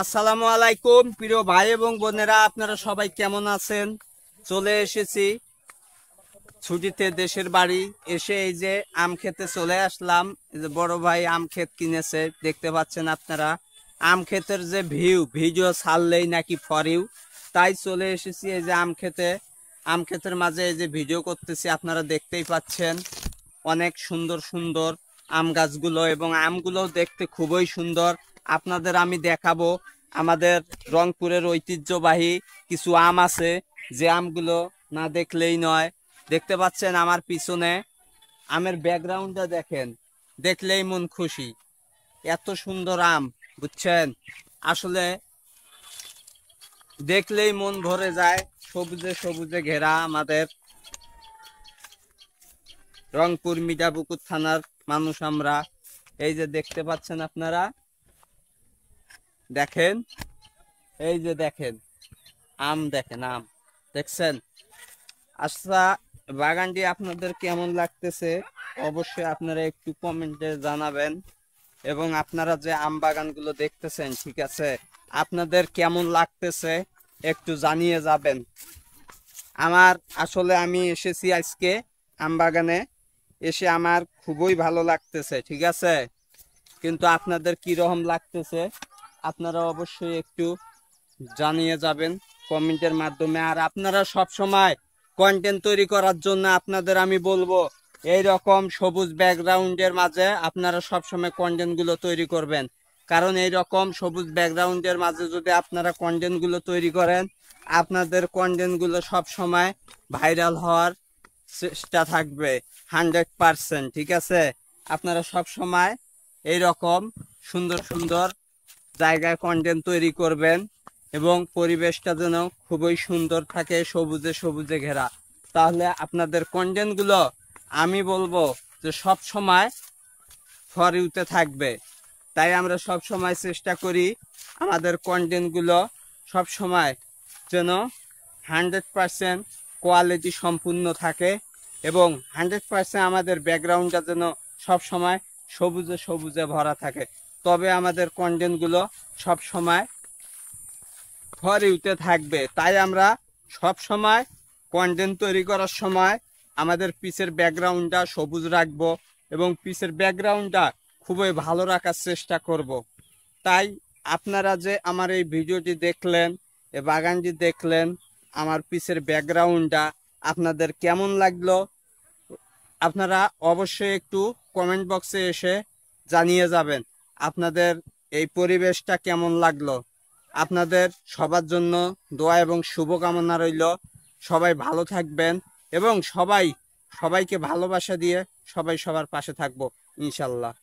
আসসালামু আলাইকুম প্রিয় ভাই এবং বোনেরা, আপনারা সবাই কেমন আছেন? চলে এসেছি ছুটিতে দেশের বাড়ি। এসে এই যে আম খেতে চলে আসলাম। এই যে বড় ভাই আম ক্ষেত কিনেছে, দেখতে পাচ্ছেন আপনারা। আম ক্ষেতের যে ভিডিও ছাড়লেই নাকি ফর ইউ, তাই চলে এসেছি এই যে আম ক্ষেতের মাঝে এই যে ভিডিও করতেছি। আপনারা দেখতেই পাচ্ছেন অনেক সুন্দর সুন্দর আম গাছগুলো, এবং আমগুলো দেখতে খুবই সুন্দর। আপনাদের আমি দেখাবো আমাদের রংপুরের ঐতিহ্যবাহী কিছু আম আছে, যে আমগুলো না দেখলেই নয়। দেখতে পাচ্ছেন আমার পিছনে আমের ব্যাকগ্রাউন্ডটা দেখেন, দেখলেই মন খুশি। এত সুন্দর আম, বুঝছেন? আসলে দেখলেই মন ভরে যায়। সবুজে সবুজে ঘেরা আমাদের রংপুর মিঠাপুকুর থানার মানুষ আমরা। এই যে দেখতে পাচ্ছেন আপনারা, দেখেন, এই যে দেখেন আম, দেখেন আম, দেখছেন? আচ্ছা, বাগানটি আপনাদের কেমন লাগতেছে অবশ্যই আপনারা একটু কমেন্টে জানাবেন। এবং আপনারা যে আম বাগানগুলো দেখতেছেন, ঠিক আছে, আপনাদের কেমন লাগতেছে একটু জানিয়ে যাবেন। আমি এসেছি আজকে আম বাগানে, এসে আমার খুবই ভালো লাগতেছে, ঠিক আছে। কিন্তু আপনাদের কি রকম লাগতেছে আপনারা অবশ্যই একটু জানিয়ে যাবেন কমেন্টের মাধ্যমে। আর আপনারা সব সময় কন্টেন্ট তৈরি করার জন্য আপনাদের আমি বলবো, এই রকম সবুজ ব্যাকগ্রাউন্ডের মাঝে আপনারা সব সময় কন্টেন্ট গুলো তৈরি করবেন। কারণ এই রকম সবুজ ব্যাকগ্রাউন্ডের মাঝে যদি আপনারা কন্টেন্ট গুলো তৈরি করেন, আপনাদের কন্টেন্ট গুলো সব সময় ভাইরাল হওয়ার চেষ্টা থাকবে 100%, ঠিক আছে। আপনারা সব সময় এই রকম সুন্দর সুন্দর জায়গায় কন্টেন্ট তৈরি করবেন, এবং পরিবেশটা যেন খুবই সুন্দর থাকে, সবুজে সবুজে ঘেরা। তাহলে আপনাদের কন্টেন্ট গুলো আমি বলবো যে সব সময় ফর ইউতে থাকবে। তাই আমরা সব সময় চেষ্টা করি আমাদের কন্টেন্ট গুলো সব সময় যেন 100% কোয়ালিটি সম্পূর্ণ থাকে, এবং 100% আমাদের ব্যাকগ্রাউন্ডটা যেন সব সময় সবুজে সবুজে ভরা থাকে। তবে আমাদের কন্টেন্ট গুলো সব সময় ফর ইউতে থাকবে। তাই আমরা সব সময় কন্টেন্ট তৈরি করার সময় আমাদের পিসের ব্যাকগ্রাউন্ডটা সবুজ রাখবো, এবং পিসের ব্যাকগ্রাউন্ডটা খুবই ভালো রাখার চেষ্টা করব। তাই আপনারা যে আমার এই ভিডিওটি দেখলেন, এই বাগানটি দেখলেন, আমার পিসের ব্যাকগ্রাউন্ডটা আপনাদের কেমন লাগলো আপনারা অবশ্যই একটু কমেন্ট বক্সে এসে জানিয়ে যাবেন আপনাদের এই পরিবেশটা কেমন লাগলো। আপনাদের সবার জন্য দোয়া এবং শুভকামনা রইল। সবাই ভালো থাকবেন, এবং সবাইকে ভালোবাসা দিয়ে সবাই সবার পাশে থাকবো ইনশাল্লাহ।